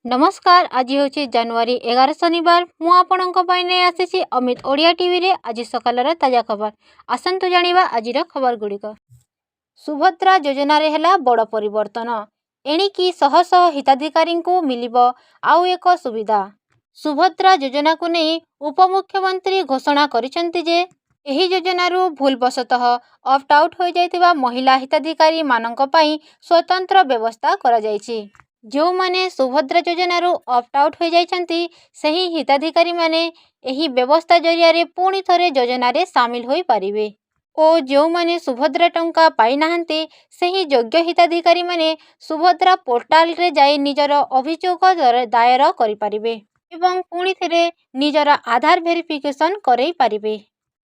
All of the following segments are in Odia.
नमस्कार। आज हूँ जनवरी 11 शनिवार। मु आपणों आसी अमित ओडिया टीवी रे आज सकाल ताजा खबर। आसतु जानिबा आजिर खबर गुड़िक। सुभद्रा योजना रे हैला बड़ परिवर्तन। एणिकी शह शह हिताधिकारी को मिलिबो आउ एक सुविधा। सुभद्रा योजना को नहीं उपमुख्यमंत्री घोषणा करिसेंति जे एही योजनारू भूलवशतः ऑप्ट आउट हो जाइतिबा महिला हिताधिकारी मानक पई स्वतंत्र व्यवस्था करा जाइछि। जो माने सुभद्रा योजनारू ऑप्ट आउट हो जाइछंती सही हिताधिकारी माने एही व्यवस्था जरिया रे पुणी थरे योजना रे शामिल होई पारिबे ओ जो माने सुभद्रा टंका पाई नाहंती सही योग्य हिताधिकारी माने सुभद्रा पोर्टाल रे जाई निजर अभियोग दायर करि पारिबे एवं पुणी थरे निजर आधार वेरिफिकेशन करई पारिबे।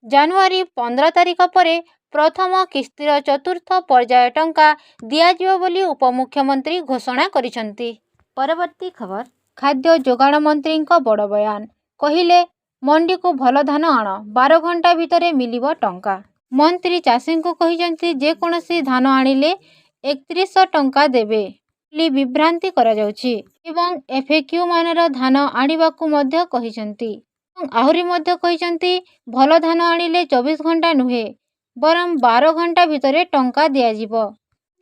जनवरी 15 तारिख परे प्रथम किस्तीर चतुर्थ पर्याय टंका दियाजिबो बोली उपमुख्यमंत्री घोषणा करिसंती। परवर्ती खबर। खाद्य जोगाण मंत्री बड़ बयान कहिले मंडी को भल धान आण 12 घंटा भितर मिलिबो टंका। मंत्री चाषी को कहिसंती जे कोनोसी धान आनिले 3100 टंका देबे बोली विभ्रांति करा जाउछि एवं एफएक्यू मानर धान आनिबाकू मध्य कहिसंती। आहुरी मध्य कहिसंती भल धान आनिले 24 घंटा नुहे बरम 12 घंटा भितर टंका दियाजिबो।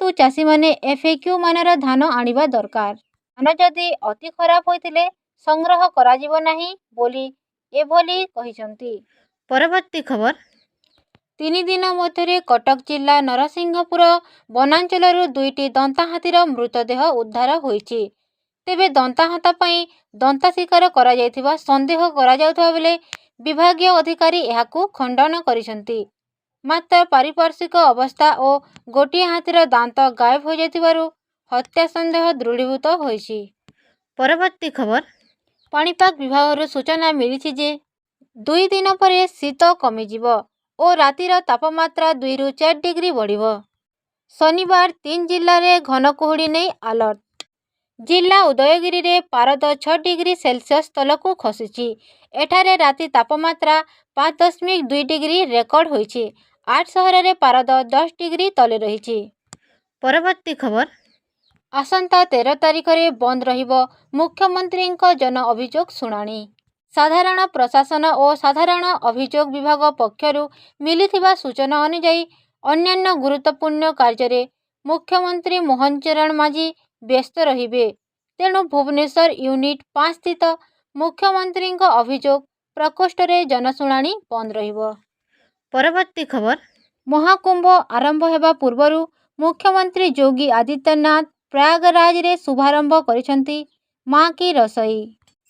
तो चाषी माने एफएक्यू मानर धान आनिबा दरकार। धान जदि अति खराब होइतिले संग्रह कराजिबो नाही बोली एभली कहिसंती। परवर्ती खबर। 3 दिन मध्य कटक जिला नरसिंहपुर वनांचलरू 2टी दंता हाथीर मृतदेह उद्धार होइछि। तेबे दंता हाथा पई दंता शिकार करा जायथिबा संदेह करा जाउथबा बेले विभागीय अधिकारी एहाकू खंडन करिसंती। मात्र पारिपार्श्विक अवस्था और गोटिए हाथीर दांत गायब हो जाइथिबारु हत्या संदेह दृढ़ीभूत होइछि। परवर्ती खबर। पाणीपाग विभाग सूचना मिली जे 2 दिन पर शीत कमिजिब और रातिर तापमात्रा 2 ରୁ 4 डिग्री बढ़िबो। शनिवार 3 जिल्ला रे घन कुहुड़ी नहीं अलर्ट। जिला उदयगिरी रे पारद 6 डिग्री सेल्सियस तलकू खसिछि। एठारे राति तापमात्रा 5.2 डिग्री रेकर्ड होइछि। 8 सहर रे पारद 10 डिग्री तले रहिछि। परवर्ती खबर। आसंता 13 तारिख रे बंद रहिबो मुख्यमंत्री जन अभियोग शुणाणी। साधारण प्रशासन और साधारण अभियोग विभाग पक्षरु मिलिथिबा सूचना अनुसार अन्यान्य गुरुत्वपूर्ण कार्य रे मुख्यमंत्री मोहन चरण माझी व्यस्त रहिबे। तेणु भुवनेश्वर यूनिट 5 स्थित मुख्यमंत्री अभियोग प्रकोष्ठ रे जनशुणाणी बंद रहिबो। परवर्ती खबर। महाकुंभ आरंभ हेबा पूर्वरु मुख्यमंत्री योगी आदित्यनाथ प्रयागराज रे शुभारंभ करिसंती माँ की रसोई।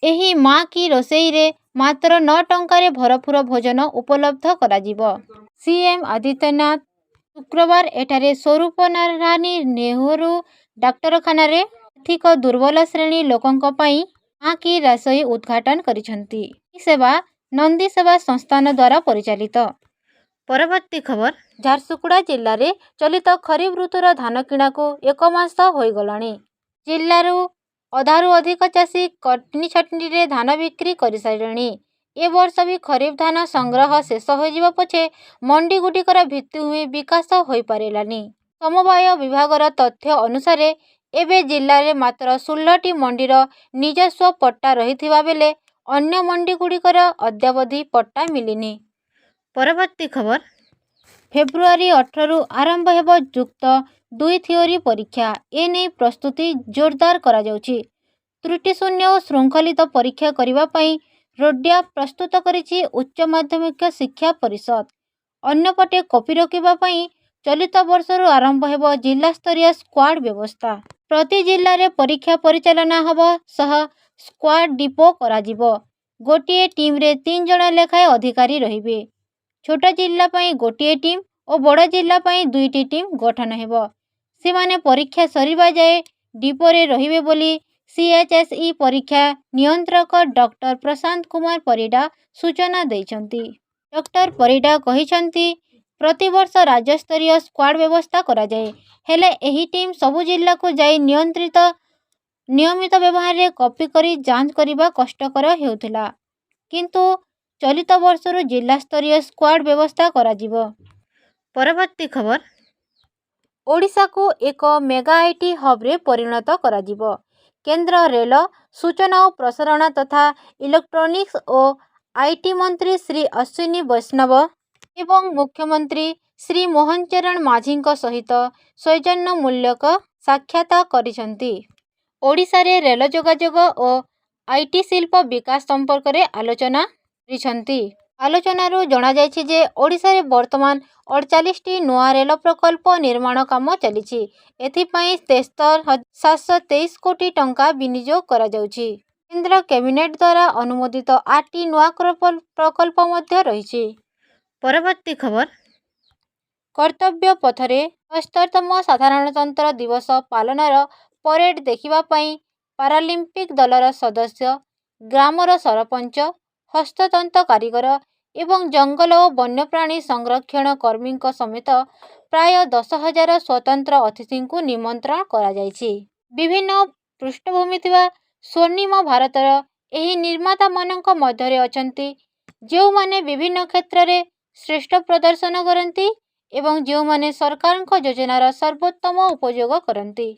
एही माँ की रसोई रे मात्र 9 टंका रे भरपूर भोजन उपलब्ध कराजिबो। सीएम आदित्यनाथ शुक्रवार एठारे स्वरूप नारायण नेहरू डाक्तरखाना रे आर्थिक दुर्बल श्रेणी लोकंक पई माँ की रसोई उद्घाटन करिसंती। सेवा नंदी सेवा संस्थान द्वारा परिचालित। परवर्ती खबर। झारसुगुड़ा जिल्ला रे चलित खरीफ ऋतुर धान किणा को 1 मास होई गलाणी। जिल्लारू अधारू अधिक चाषी कटनी छटनी रे धान बिक्री करि सारिलेणी। ए वर्ष भी खरीफ धान संग्रह शेष हो जिबा पछे मंडी गुटिकर भित्तिभूमि विकास होई पारिलानी। समवाय विभागर तथ्य अनुसार एबे जिल्ला रे मात्र 16टी मंडीर निजस्व पट्टा रहिथिबा बेले अन्य मंडी गुटिकर अद्यावधि पट्टा मिलिनी। परवर्ती खबर। फेब्रुआरी 18 रु आरंभ हेबो युक्त 2 थियोरी परीक्षा। ए नै प्रस्तुति जोरदार करा जाउछि। त्रुटि शून्य और श्रृंखलित परीक्षा करिबा पई रोडमैप प्रस्तुत करिछि उच्च माध्यमिक शिक्षा परिषद। अन्यपटे कॉपी रखिबा पई चलित वर्षरू आरंभ हेबो जिला स्तरीय स्क्वाड व्यवस्था। प्रति जिल्ला रे परीक्षा परिचालना हबो सह स्क्वाड डिपो कराजिबो। गोटिए टीम रे 3 जण लेखाए अधिकारी रहिबे। छोटा जिल्ला पई गोटिए टीम और बड़ जिल्ला पई 2टी टीम गठन हेबो। सेमाने परीक्षा सरिबा जाए डिपो रे रहिबे बोली सीएचएसई परीक्षा नियंत्रक डॉक्टर प्रशांत कुमार परिडा सूचना दैछंती। डॉक्टर परिडा कहिसंती प्रति वर्ष राज्य स्तरीय स्क्वाड व्यवस्था करा जाए हेले एही टीम सबु जिल्ला को जाई नियमित व्यवहार रे कॉपी करी जांच करिबा कष्टकर हेउथिला किंतु चलित वर्षरू जिला स्तरीय स्क्वाड व्यवस्था करा जिवो। परवर्ती खबर। ओडिशा को एक मेगा आईटी हब रे परिणत करा जिवो। କେନ୍ଦ୍ର ରେଳ, ସୂଚନା ଓ ପ୍ରସାରଣ ତଥା ଇଲେକ୍ଟ୍ରୋନିକ୍ସ ଓ ଆଇଟି ମନ୍ତ୍ରୀ ଶ୍ରୀ ଅଶ୍ୱିନୀ ବୈଷ୍ଣବ ଏବଂ ମୁଖ୍ୟମନ୍ତ୍ରୀ ଶ୍ରୀ ମୋହନ ଚରଣ ମାଝୀଙ୍କ ସହିତ ସୌଜନ୍ୟମୂଳକ ସାକ୍ଷାତ କରିଛନ୍ତି। ଓଡ଼ିଶାରେ ରେଳ ଯୋଗାଯୋଗ ଓ ଆଇଟି ଶିଳ୍ପ ବିକାଶ ସମ୍ପର୍କରେ ଆଲୋଚନା କରିଛନ୍ତି। ଆଲୋଚନାରୁ ଜଣାଯାଇଛି ଯେ ଓଡ଼ିଶାରେ ବର୍ତ୍ତମାନ 48ଟି ନୂଆ ରେଳ ପ୍ରକଳ୍ପ ନିର୍ମାଣ କାମ ଚାଲିଛି। ଏଥିପାଇଁ 73,723 କୋଟି ଟଙ୍କା ବିନିଯୋଗ କରାଯାଉଛି। କେନ୍ଦ୍ର କ୍ୟାବିନେଟ୍ ଦ୍ୱାରା ଅନୁମୋଦିତ 8ଟି ନୂଆ ପ୍ରକଳ୍ପ ମଧ୍ୟ ରହିଛି। ପରବର୍ତ୍ତୀ ଖବର। କର୍ତ୍ତବ୍ୟ ପଥରେ 73ତମ ସାଧାରଣତନ୍ତ୍ର ଦିବସ ପାଳନର ପରେଡ୍ ଦେଖିବା ପାଇଁ ପାରାଲିମ୍ପିକ୍ ଦଳର ସଦସ୍ୟ, ଗ୍ରାମର ସରପଞ୍ଚ, ହସ୍ତତନ୍ତ କାରିଗର ଏବଂ ଜଙ୍ଗଲ ଓ ବନ୍ୟପ୍ରାଣୀ ସଂରକ୍ଷଣ କର୍ମୀଙ୍କ ସମେତ ପ୍ରାୟ 10,000 ସ୍ୱତନ୍ତ୍ର ଅତିଥିଙ୍କୁ ନିମନ୍ତ୍ରଣ କରାଯାଇଛି। ବିଭିନ୍ନ ପୃଷ୍ଠଭୂମି ଥିବା ସ୍ୱର୍ଣ୍ଣିମ ଭାରତର ଏହି ନିର୍ମାତାମାନଙ୍କ ମଧ୍ୟରେ ଅଛନ୍ତି ଯେଉଁମାନେ ବିଭିନ୍ନ କ୍ଷେତ୍ରରେ ଶ୍ରେଷ୍ଠ ପ୍ରଦର୍ଶନ କରନ୍ତି ଏବଂ ଯେଉଁମାନେ ସରକାରଙ୍କ ଯୋଜନାର ସର୍ବୋତ୍ତମ ଉପଯୋଗ କରନ୍ତି।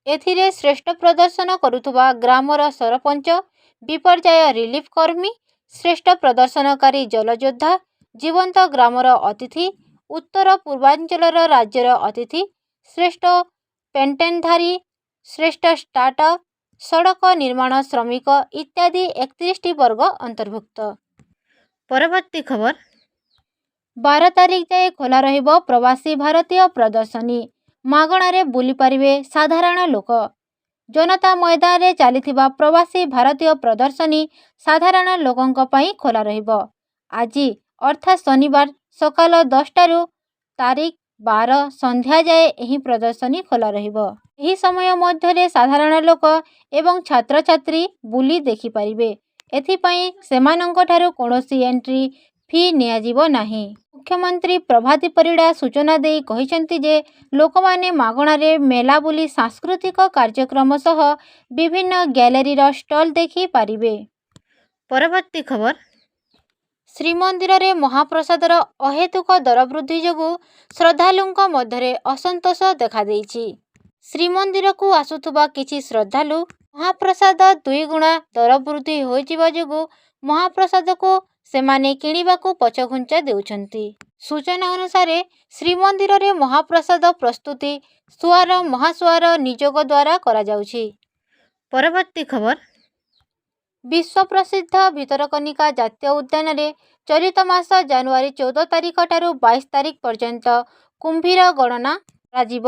ଏଥିରେ ଶ୍ରେଷ୍ଠ ପ୍ରଦର୍ଶନ କରୁଥିବା ଗ୍ରାମର ସରପଞ୍ଚ, ବିପର୍ଯ୍ୟୟ ରିଲିଫ୍ କର୍ମୀ, ଶ୍ରେଷ୍ଠ ପ୍ରଦର୍ଶନକାରୀ ଜଳଯୋଦ୍ଧା, ଜୀବନ୍ତ ଗ୍ରାମର ଅତିଥି, ଉତ୍ତର ପୂର୍ବାଞ୍ଚଳର ରାଜ୍ୟର ଅତିଥି, ଶ୍ରେଷ୍ଠ ପେଟେଣ୍ଟଧାରୀ, ଶ୍ରେଷ୍ଠ ଷ୍ଟାର୍ଟଅପ୍, ସଡ଼କ ନିର୍ମାଣ ଶ୍ରମିକ ଇତ୍ୟାଦି 31ଟି ବର୍ଗ ଅନ୍ତର୍ଭୁକ୍ତ। ପରବର୍ତ୍ତୀ ଖବର। 12 ତାରିଖ ଯାଏ ଖୋଲା ରହିବ ପ୍ରବାସୀ ଭାରତୀୟ ପ୍ରଦର୍ଶନୀ। ମାଗଣାରେ ବୁଲିପାରିବେ ସାଧାରଣ ଲୋକ। ଜନତା ମଇଦାନରେ ଚାଲିଥିବା ପ୍ରବାସୀ ଭାରତୀୟ ପ୍ରଦର୍ଶନୀ ସାଧାରଣ ଲୋକଙ୍କ ପାଇଁ ଖୋଲା ରହିବ। ଆଜି ଅର୍ଥାତ୍ ଶନିବାର ସକାଳ 10ଟାରୁ ତାରିଖ 12 ସନ୍ଧ୍ୟା ଯାଏ ଏହି ପ୍ରଦର୍ଶନୀ ଖୋଲା ରହିବ। ଏହି ସମୟ ମଧ୍ୟରେ ସାଧାରଣ ଲୋକ ଏବଂ ଛାତ୍ରଛାତ୍ରୀ ବୁଲି ଦେଖିପାରିବେ। ଏଥିପାଇଁ ସେମାନଙ୍କଠାରୁ କୌଣସି ଏଣ୍ଟ୍ରି ଫି ନିଆଯିବ ନାହିଁ। ମୁଖ୍ୟମନ୍ତ୍ରୀ ପ୍ରଭାତୀ ପରିଡ଼ା ସୂଚନା ଦେଇ କହିଛନ୍ତି ଯେ ଲୋକମାନେ ମାଗଣାରେ ମେଳା ବୁଲି ସାଂସ୍କୃତିକ କାର୍ଯ୍ୟକ୍ରମ ସହ ବିଭିନ୍ନ ଗ୍ୟାଲେରୀର ଷ୍ଟଲ୍ ଦେଖିପାରିବେ। ପରବର୍ତ୍ତୀ ଖବର। ଶ୍ରୀମନ୍ଦିରରେ ମହାପ୍ରସାଦର ଅହେତୁକ ଦର ବୃଦ୍ଧି ଯୋଗୁଁ ଶ୍ରଦ୍ଧାଳୁଙ୍କ ମଧ୍ୟରେ ଅସନ୍ତୋଷ ଦେଖାଦେଇଛି। ଶ୍ରୀମନ୍ଦିରକୁ ଆସୁଥିବା କିଛି ଶ୍ରଦ୍ଧାଳୁ ମହାପ୍ରସାଦ 2 ଗୁଣା ଦର ବୃଦ୍ଧି ହୋଇଯିବା ଯୋଗୁଁ ମହାପ୍ରସାଦକୁ ସେମାନେ କିଣିବାକୁ ପଛଘୁଞ୍ଚା ଦେଉଛନ୍ତି। ସୂଚନା ଅନୁସାରେ ଶ୍ରୀମନ୍ଦିରରେ ମହାପ୍ରସାଦ ପ୍ରସ୍ତୁତି ସୁଆର ମହାସୁଆର ନିଯୋଗ ଦ୍ୱାରା କରାଯାଉଛି। ପରବର୍ତ୍ତୀ ଖବର। ବିଶ୍ୱପ୍ରସିଦ୍ଧ ଭିତରକନିକା ଜାତୀୟ ଉଦ୍ୟାନରେ ଚଳିତ ମାସ ଜାନୁଆରୀ 14 ତାରିଖ ଠାରୁ 22 ତାରିଖ ପର୍ଯ୍ୟନ୍ତ କୁମ୍ଭୀର ଗଣନା କରାଯିବ।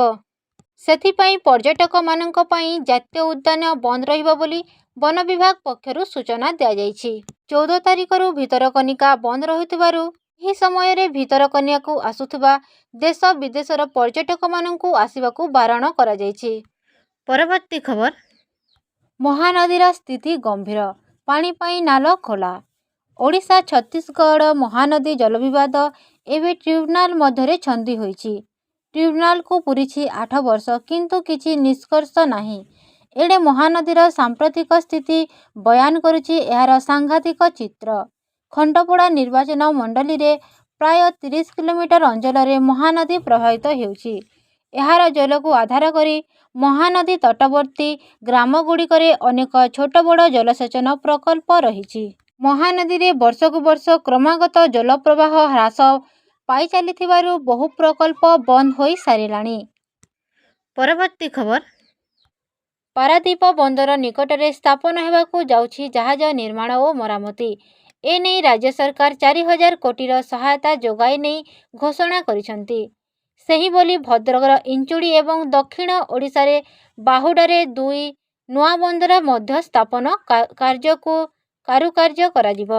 ସେଥିପାଇଁ ପର୍ଯ୍ୟଟକମାନଙ୍କ ପାଇଁ ଜାତୀୟ ଉଦ୍ୟାନ ବନ୍ଦ ରହିବ ବୋଲି ବନ ବିଭାଗ ପକ୍ଷରୁ ସୂଚନା ଦିଆଯାଇଛି। 14 ତାରିଖରୁ ଭିତରକନିକା ବନ୍ଦ ରହୁଥିବାରୁ ଏହି ସମୟରେ ଭିତରକନିକାକୁ ଆସୁଥିବା ଦେଶ ବିଦେଶର ପର୍ଯ୍ୟଟକମାନଙ୍କୁ ଆସିବାକୁ ବାରଣ କରାଯାଇଛି। ପରବର୍ତ୍ତୀ ଖବର। ମହାନଦୀର ସ୍ଥିତି ଗମ୍ଭୀର, ପାଣି ପାଇଁ ନାଳ ଖୋଲା। ଓଡ଼ିଶା ଛତିଶଗଡ଼ ମହାନଦୀ ଜଳବିବାଦ ଏବେ ଟ୍ରିବ୍ୟୁନାଲ ମଧ୍ୟରେ ଛନ୍ଦି ହୋଇଛି। ଟ୍ରିବ୍ୟୁନାଲକୁ ପୂରିଛି 8 ବର୍ଷ କିନ୍ତୁ କିଛି ନିଷ୍କର୍ଷ ନାହିଁ। ଏଣେ ମହାନଦୀର ସାମ୍ପ୍ରତିକ ସ୍ଥିତି ବୟାନ କରୁଛି ଏହାର ସାଂଘାତିକ ଚିତ୍ର। ଖଣ୍ଡପଡ଼ା ନିର୍ବାଚନ ମଣ୍ଡଳୀରେ ପ୍ରାୟ 30 କିଲୋମିଟର ଅଞ୍ଚଳରେ ମହାନଦୀ ପ୍ରବାହିତ ହେଉଛି। ଏହାର ଜଳକୁ ଆଧାର କରି ମହାନଦୀ ତଟବର୍ତ୍ତୀ ଗ୍ରାମଗୁଡ଼ିକରେ ଅନେକ ଛୋଟ ବଡ଼ ଜଳସେଚନ ପ୍ରକଳ୍ପ ରହିଛି। ମହାନଦୀରେ ବର୍ଷକୁ ବର୍ଷ କ୍ରମାଗତ ଜଳପ୍ରବାହ ହ୍ରାସ ପାଇଚାଲିଥିବାରୁ ବହୁ ପ୍ରକଳ୍ପ ବନ୍ଦ ହୋଇସାରିଲାଣି। ପରବର୍ତ୍ତୀ ଖବର। ପାରାଦୀପ ବନ୍ଦର ନିକଟରେ ସ୍ଥାପନ ହେବାକୁ ଯାଉଛି ଜାହାଜ ନିର୍ମାଣ ଓ ମରାମତି। ଏନେଇ ରାଜ୍ୟ ସରକାର 4,000 କୋଟିର ସହାୟତା ଯୋଗାଇ ନେଇ ଘୋଷଣା କରିଛନ୍ତି। ସେହିଭଳି ଭଦ୍ରକର ଇଞ୍ଚୁଡ଼ି ଏବଂ ଦକ୍ଷିଣ ଓଡ଼ିଶାରେ ବାହୁଡ଼ାରେ 2 ନୂଆ ବନ୍ଦର ମଧ୍ୟ ସ୍ଥାପନ କାର୍ଯ୍ୟକୁ କାରୁକାର୍ଯ୍ୟ କରାଯିବ।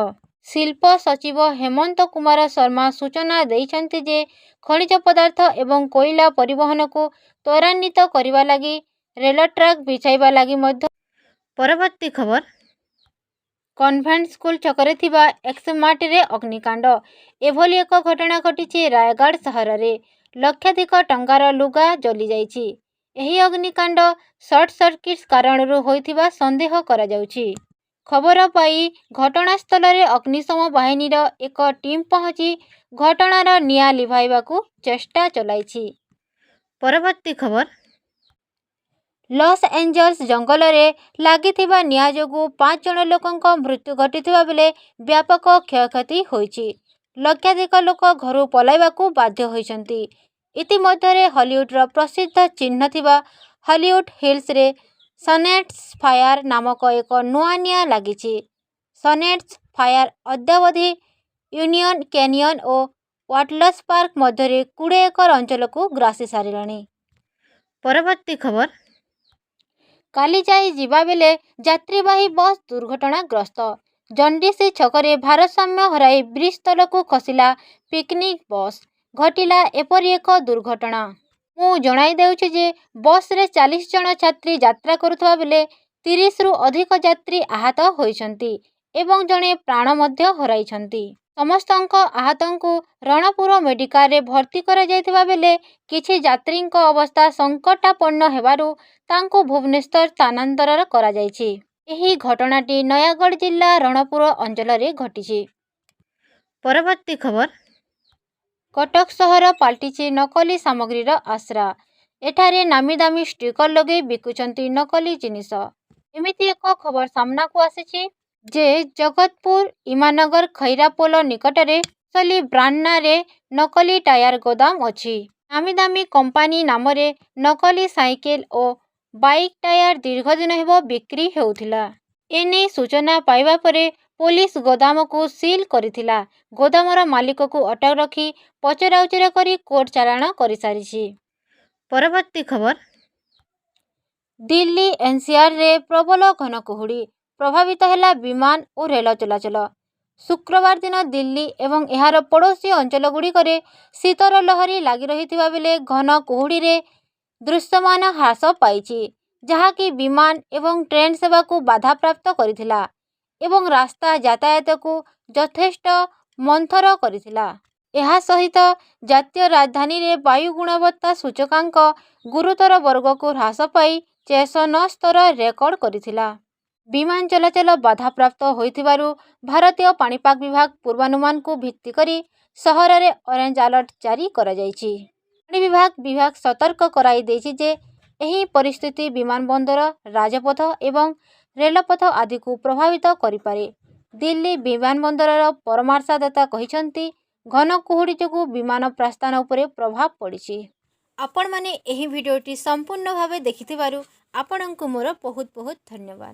ଶିଳ୍ପ ସଚିବ ହେମନ୍ତ କୁମାର ଶର୍ମା ସୂଚନା ଦେଇଛନ୍ତି ଯେ ଖଣିଜ ପଦାର୍ଥ ଏବଂ କୋଇଲା ପରିବହନକୁ ତ୍ୱରାନ୍ୱିତ କରିବା ଲାଗି ରେଳ ଟ୍ରାକ୍ ବିଛାଇବା ଲାଗି ମଧ୍ୟ। ପରବର୍ତ୍ତୀ ଖବର। କନଭେଣ୍ଟ ସ୍କୁଲ ଛକରେ ଥିବା ଏକ୍ସମାର୍ଟରେ ଅଗ୍ନିକାଣ୍ଡ। ଏଭଳି ଏକ ଘଟଣା ଘଟିଛି ରାୟଗଡ଼ ସହରରେ। ଲକ୍ଷାଧିକ ଟଙ୍କାର ଲୁଗା ଜଳିଯାଇଛି। ଏହି ଅଗ୍ନିକାଣ୍ଡ ସର୍ଟ ସର୍କିଟ୍ କାରଣରୁ ହୋଇଥିବା ସନ୍ଦେହ କରାଯାଉଛି। ଖବର ପାଇ ଘଟଣାସ୍ଥଳରେ ଅଗ୍ନିଶମ ବାହିନୀର ଏକ ଟିମ୍ ପହଞ୍ଚି ଘଟଣାର ନିଆଁ ଲିଭାଇବାକୁ ଚେଷ୍ଟା ଚଳାଇଛି। ପରବର୍ତ୍ତୀ ଖବର। ଲସ୍ ଏଞ୍ଜଲସ୍ ଜଙ୍ଗଲରେ ଲାଗିଥିବା ନିଆଁ ଯୋଗୁଁ 5 ଜଣ ଲୋକଙ୍କ ମୃତ୍ୟୁ ଘଟିଥିବା ବେଳେ ବ୍ୟାପକ କ୍ଷୟକ୍ଷତି ହୋଇଛି। ଲକ୍ଷାଧିକ ଲୋକ ଘରୁ ପଳାଇବାକୁ ବାଧ୍ୟ ହୋଇଛନ୍ତି। ଇତିମଧ୍ୟରେ ହଲିଉଡର ପ୍ରସିଦ୍ଧ ଚିହ୍ନ ଥିବା ହଲିଉଡ୍ ହିଲ୍ସରେ ସନେଟ୍ସ ଫାୟାର ନାମକ ଏକ ନୂଆ ନିଆଁ ଲାଗିଛି। ସନେଟ୍ସ ଫାୟାର ଅଦ୍ୟାବଧି ୟୁନିୟନ କ୍ୟାନିୟନ ଓ ୱାଟଲସ୍ ପାର୍କ ମଧ୍ୟରେ 20 ଏକର ଅଞ୍ଚଳକୁ ଗ୍ରାସି ସାରିଲାଣି। ପରବର୍ତ୍ତୀ ଖବର। କାଲିଜାଇ ଯିବାବେଳେ ଯାତ୍ରୀବାହୀ ବସ୍ ଦୁର୍ଘଟଣାଗ୍ରସ୍ତ। ଜଣ୍ଡିସି ଛକରେ ଭାରସାମ୍ୟ ହରାଇ ବ୍ରିଜ ତଳକୁ ଖସିଲା ପିକନିକ୍ ବସ୍। ଘଟିଲା ଏପରି ଏକ ଦୁର୍ଘଟଣା। ମୁଁ ଜଣାଇ ଦେଉଛି ଯେ ବସ୍ରେ 40 ଜଣ ଯାତ୍ରୀ ଯାତ୍ରା କରୁଥିବା ବେଳେ 30ରୁ ଅଧିକ ଯାତ୍ରୀ ଆହତ ହୋଇଛନ୍ତି ଏବଂ ଜଣେ ପ୍ରାଣ ମଧ୍ୟ ହରାଇଛନ୍ତି। ସମସ୍ତଙ୍କ ଆହତଙ୍କୁ ରଣପୁର ମେଡିକାଲରେ ଭର୍ତ୍ତି କରାଯାଇଥିବା ବେଳେ କିଛି ଯାତ୍ରୀଙ୍କ ଅବସ୍ଥା ସଙ୍କଟାପନ୍ନ ହେବାରୁ ତାଙ୍କୁ ଭୁବନେଶ୍ୱର ସ୍ଥାନାନ୍ତର କରାଯାଇଛି। ଏହି ଘଟଣାଟି ନୟାଗଡ଼ ଜିଲ୍ଲା ରଣପୁର ଅଞ୍ଚଳରେ ଘଟିଛି। ପରବର୍ତ୍ତୀ ଖବର। କଟକ ସହର ପାଲଟିଛି ନକଲି ସାମଗ୍ରୀର ଆଶ୍ରା। ଏଠାରେ ନାମିଦାମୀ ଷ୍ଟିକର ଲଗାଇ ବିକୁଛନ୍ତି ନକଲି ଜିନିଷ। ଏମିତି ଏକ ଖବର ସାମ୍ନାକୁ ଆସିଛି ଯେ ଜଗତପୁର ଇମାନଗର ଖଇରା ପୋଲ ନିକଟରେ ଅସଲି ବ୍ରାଣ୍ଡ ନାଁରେ ନକଲି ଟାୟାର ଗୋଦାମ ଅଛି। ନାମିଦାମୀ କମ୍ପାନୀ ନାମରେ ନକଲି ସାଇକେଲ ଓ ବାଇକ୍ ଟାୟାର ଦୀର୍ଘଦିନ ହେବ ବିକ୍ରି ହେଉଥିଲା। ଏନେଇ ସୂଚନା ପାଇବା ପରେ ପୋଲିସ ଗୋଦାମକୁ ସିଲ୍ କରିଥିଲା। ଗୋଦାମର ମାଲିକକୁ ଅଟକ ରଖି ପଚରାଉଚରା କରି କୋର୍ଟ ଚାଲାଣ କରିସାରିଛି। ପରବର୍ତ୍ତୀ ଖବର। ଦିଲ୍ଲୀ ଏନ୍ସିଆରରେ ପ୍ରବଳ ଘନ କୁହୁଡ଼ି। ପ୍ରଭାବିତ ହେଲା ବିମାନ ଓ ରେଳ ଚଳାଚଳ। ଶୁକ୍ରବାର ଦିନ ଦିଲ୍ଲୀ ଏବଂ ଏହାର ପଡ଼ୋଶୀ ଅଞ୍ଚଳଗୁଡ଼ିକରେ ଶୀତର ଲହରୀ ଲାଗି ରହିଥିବା ବେଳେ ଘନ କୁହୁଡ଼ିରେ ଦୃଶ୍ୟମାନ ହ୍ରାସ ପାଇଛି, ଯାହାକି ବିମାନ ଏବଂ ଟ୍ରେନ୍ ସେବାକୁ ବାଧାପ୍ରାପ୍ତ କରିଥିଲା ଏବଂ ରାସ୍ତା ଯାତାୟାତକୁ ଯଥେଷ୍ଟ ମନ୍ଥର କରିଥିଲା। ଏହା ସହିତ ଜାତୀୟ ରାଜଧାନୀରେ ବାୟୁ ଗୁଣବତ୍ତା ସୂଚକାଙ୍କ ଗୁରୁତର ବର୍ଗକୁ ହ୍ରାସ ପାଇ 609 ସ୍ତର ରେକର୍ଡ କରିଥିଲା। ବିମାନ ଚଳାଚଳ ବାଧାପ୍ରାପ୍ତ ହୋଇଥିବାରୁ ଭାରତୀୟ ପାଣିପାଗ ବିଭାଗ ପୂର୍ବାନୁମାନକୁ ଭିତ୍ତି କରି ସହରରେ ଅରେଞ୍ଜ ଆଲର୍ଟ ଜାରି କରାଯାଇଛି। ପାଣିପାଗ ବିଭାଗ ସତର୍କ କରାଇ ଦେଇଛି ଯେ ଏହି ପରିସ୍ଥିତି ବିମାନବନ୍ଦର, ରାଜପଥ ଏବଂ ରେଳପଥ ଆଦିକୁ ପ୍ରଭାବିତ କରିପାରେ। ଦିଲ୍ଲୀ ବିମାନବନ୍ଦରର ପରାମର୍ଶଦାତା କହିଛନ୍ତି, ଘନ କୁହୁଡ଼ି ଯୋଗୁଁ ବିମାନ ପ୍ରସ୍ଥାନ ଉପରେ ପ୍ରଭାବ ପଡ଼ିଛି। ଆପଣମାନେ ଏହି ଭିଡ଼ିଓଟି ସମ୍ପୂର୍ଣ୍ଣ ଭାବେ ଦେଖିଥିବାରୁ ଆପଣଙ୍କୁ ମୋର ବହୁତ ବହୁତ ଧନ୍ୟବାଦ।